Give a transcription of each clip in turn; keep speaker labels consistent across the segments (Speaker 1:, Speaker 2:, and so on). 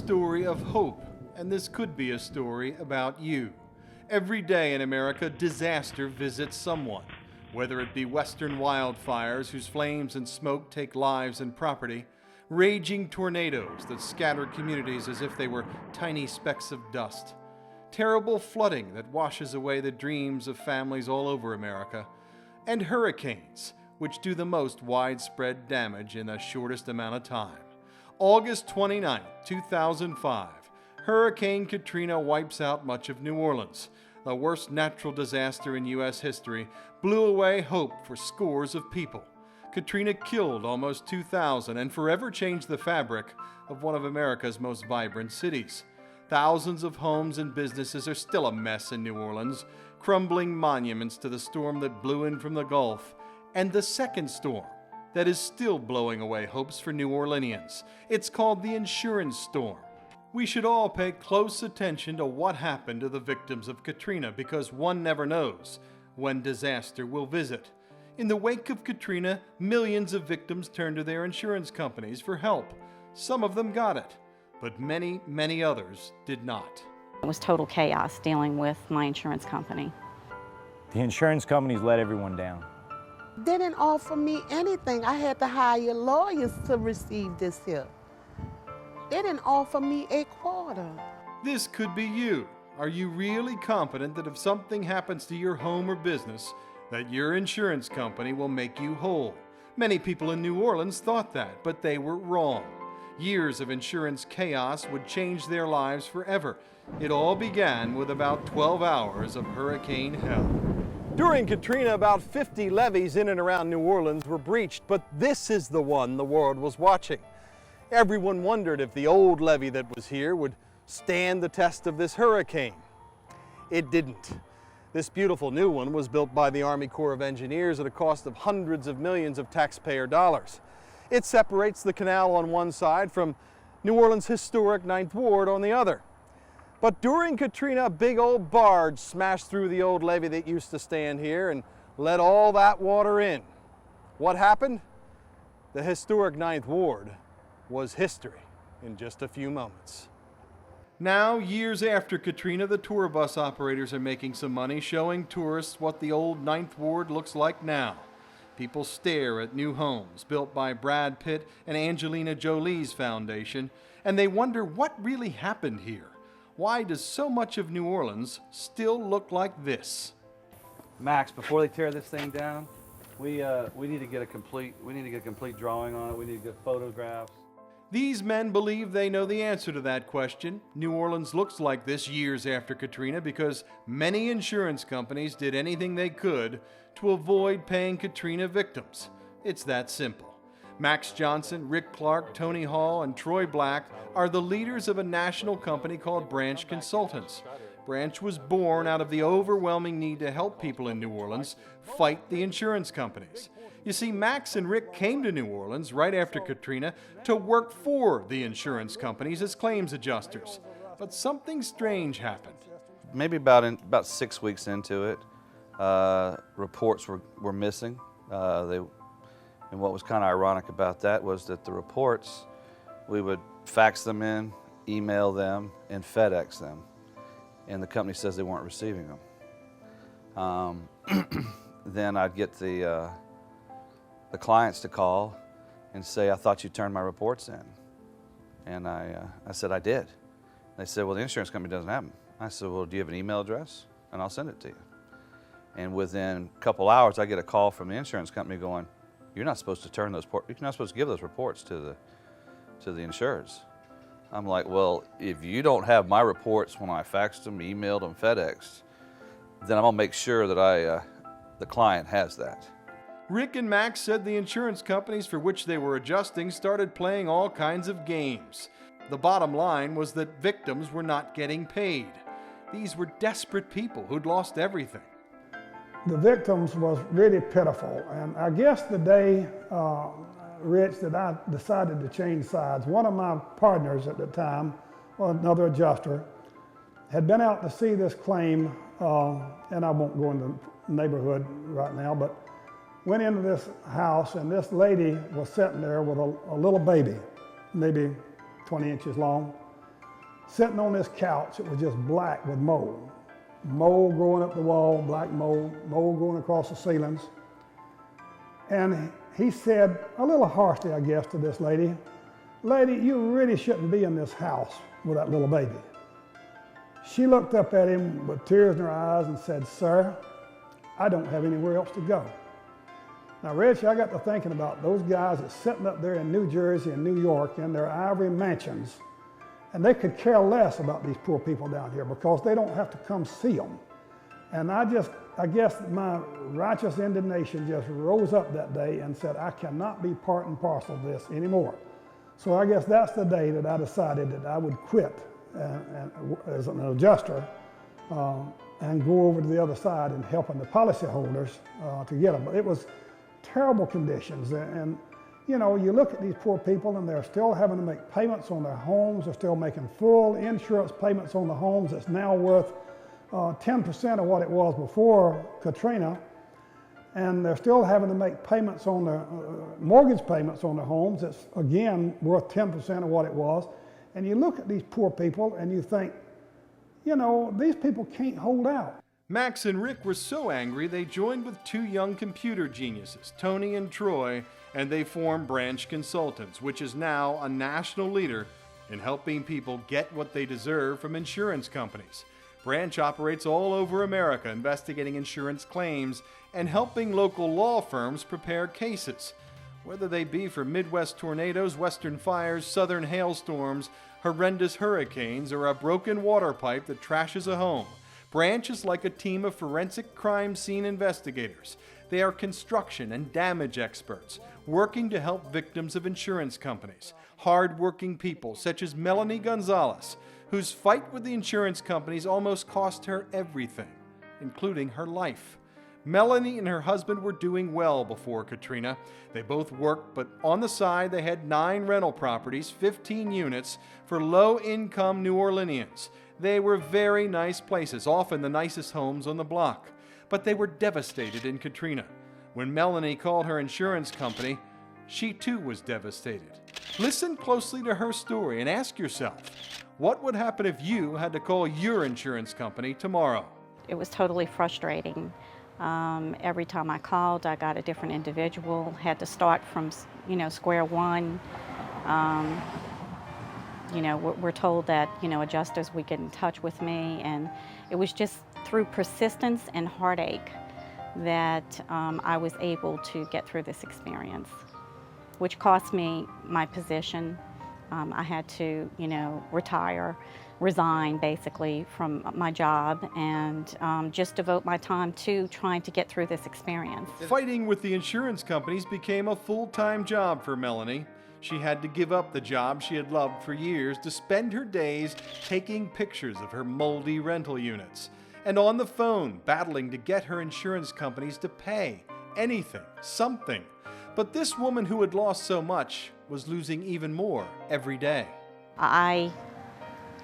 Speaker 1: story of hope, and this could be a story about you. Every day in America, disaster visits someone. Whether it be western wildfires whose flames and smoke take lives and property, raging tornadoes that scatter communities as if they were tiny specks of dust, terrible flooding that washes away the dreams of families all over America, and hurricanes, which do the most widespread damage in the shortest amount of time. August 29, 2005, Hurricane Katrina wipes out much of New Orleans. The worst natural disaster in U.S. history blew away hope for scores of people. Katrina killed almost 2,000 and forever changed the fabric of one of America's most vibrant cities. Thousands of homes and businesses are still a mess in New Orleans, crumbling monuments to the storm that blew in from the Gulf, and the second storm that is still blowing away hopes for New Orleanians. It's called the insurance storm. We should all pay close attention to what happened to the victims of Katrina, because one never knows when disaster will visit. In the wake of Katrina, millions of victims turned to their insurance companies for help. Some of them got it, but many, many others did not.
Speaker 2: It was total chaos dealing with my insurance company.
Speaker 3: The insurance companies let everyone down.
Speaker 4: They didn't offer me anything. I had to hire lawyers to receive this help. They didn't offer me a quarter.
Speaker 1: This could be you. Are you really confident that if something happens to your home or business, that your insurance company will make you whole? Many people in New Orleans thought that, but they were wrong. Years of insurance chaos would change their lives forever. It all began with about 12 hours of hurricane hell. During Katrina, about 50 levees in and around New Orleans were breached, but this is the one the world was watching. Everyone wondered if the old levee that was here would stand the test of this hurricane. It didn't. This beautiful new one was built by the Army Corps of Engineers at a cost of hundreds of millions of taxpayer dollars. It separates the canal on one side from New Orleans' historic 9th Ward on the other. But during Katrina, a big old barge smashed through the old levee that used to stand here and let all that water in. What happened? The historic 9th Ward was history in just a few moments. Now, years after Katrina, the tour bus operators are making some money showing tourists what the old 9th Ward looks like now. People stare at new homes built by Brad Pitt and Angelina Jolie's foundation, and they wonder what really happened here. Why does so much of New Orleans still look like this?
Speaker 5: Max, before they tear this thing down, we need to get a complete drawing on it. We need to get photographs.
Speaker 1: These men believe they know the answer to that question. New Orleans looks like this years after Katrina because many insurance companies did anything they could to avoid paying Katrina victims. It's that simple. Max Johnson, Rick Clark, Tony Hall, and Troy Black are the leaders of a national company called Branch Consultants. Branch was born out of the overwhelming need to help people in New Orleans fight the insurance companies. You see, Max and Rick came to New Orleans right after Katrina to work for the insurance companies as claims adjusters. But something strange happened.
Speaker 5: Maybe about 6 weeks into it, reports were missing. And what was kind of ironic about that was that the reports, we would fax them in, email them, and FedEx them. And the company says they weren't receiving them. Then I'd get the clients to call and say, I thought you turned my reports in. And I said, I did. They said, well, the insurance company doesn't have them. I said, well, do you have an email address? And I'll send it to you. And within a couple hours, I get a call from the insurance company going, you're not supposed to turn those, you're not supposed to give those reports to the insureds. I'm like, well, if you don't have my reports when I faxed them, emailed them, FedExed, then I'm gonna make sure that the client has that.
Speaker 1: Rick and Max said the insurance companies for which they were adjusting started playing all kinds of games. The bottom line was that victims were not getting paid. These were desperate people who'd lost everything.
Speaker 6: The victims was really pitiful, and I guess the day, Rich, that I decided to change sides, one of my partners at the time, another adjuster, had been out to see this claim, and I won't go into the neighborhood right now, but went into this house, and this lady was sitting there with a little baby, maybe 20 inches long, sitting on this couch. It was just black with mold. Mold growing up the wall, black mold, mold growing across the ceilings. And he said, a little harshly, I guess, to this lady, "Lady, you really shouldn't be in this house with that little baby." She looked up at him with tears in her eyes and said, "Sir, I don't have anywhere else to go." Now, Rich, I got to thinking about those guys that's sitting up there in New Jersey and New York in their ivory mansions, and they could care less about these poor people down here because they don't have to come see them. And I guess my righteous indignation just rose up that day and said, I cannot be part and parcel of this anymore. So I guess that's the day that I decided that I would quit as an adjuster and go over to the other side and helping the policyholders to get them. But it was terrible conditions. And you know, you look at these poor people and they're still having to make payments on their homes. They're still making full insurance payments on the homes that's now worth 10% of what it was before Katrina. And they're still having to make payments on their mortgage payments on their homes that's, again, worth 10% of what it was. And you look at these poor people and you think, you know, these people can't hold out.
Speaker 1: Max and Rick were so angry they joined with two young computer geniuses, Tony and Troy, and they formed Branch Consultants, which is now a national leader in helping people get what they deserve from insurance companies. Branch operates all over America, investigating insurance claims and helping local law firms prepare cases, whether they be for Midwest tornadoes, western fires, southern hailstorms, horrendous hurricanes, or a broken water pipe that trashes a home. Branch is like a team of forensic crime scene investigators. They are construction and damage experts, working to help victims of insurance companies. Hard-working people such as Melanie Gonzalez, whose fight with the insurance companies almost cost her everything, including her life. Melanie and her husband were doing well before Katrina. They both worked, but on the side they had 9 rental properties, 15 units, for low-income New Orleanians. They were very nice places, often the nicest homes on the block. But they were devastated in Katrina. When Melanie called her insurance company, she too was devastated. Listen closely to her story and ask yourself, what would happen if you had to call your insurance company tomorrow?
Speaker 2: It was totally frustrating. Every time I called, I got a different individual, had to start from, square one. We're told that, adjusters would get in touch with me, and it was just through persistence and heartache that I was able to get through this experience, which cost me my position. I had to, resign basically from my job and just devote my time to trying to get through this experience.
Speaker 1: Fighting with the insurance companies became a full-time job for Melanie. She had to give up the job she had loved for years to spend her days taking pictures of her moldy rental units and on the phone battling to get her insurance companies to pay anything, something. But this woman who had lost so much was losing even more every day.
Speaker 2: I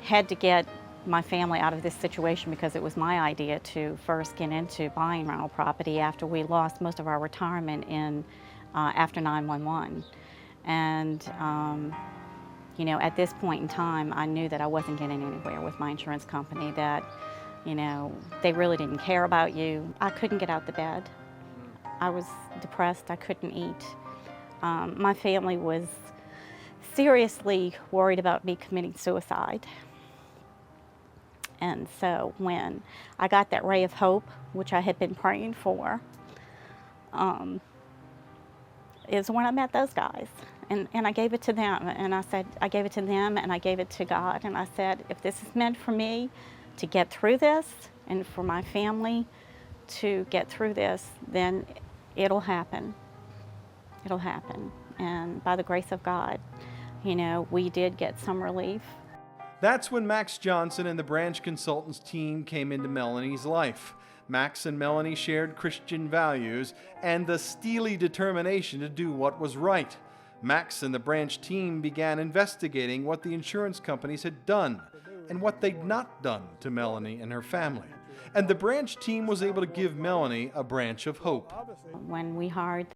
Speaker 2: had to get my family out of this situation because it was my idea to first get into buying rental property after we lost most of our retirement after 9/11. And, at this point in time, I knew that I wasn't getting anywhere with my insurance company, that, they really didn't care about you. I couldn't get out the bed. I was depressed. I couldn't eat. My family was seriously worried about me committing suicide. And so when I got that ray of hope, which I had been praying for, is when I met those guys. And I gave it to them. And I said, I gave it to them and I gave it to God. And I said, if this is meant for me to get through this and for my family to get through this, then it'll happen. It'll happen. And by the grace of God, we did get some relief.
Speaker 1: That's when Max Johnson and the Branch Consultants team came into Melanie's life. Max and Melanie shared Christian values and the steely determination to do what was right. Max and the Branch team began investigating what the insurance companies had done and what they'd not done to Melanie and her family. And the Branch team was able to give Melanie a branch of hope.
Speaker 2: When we hired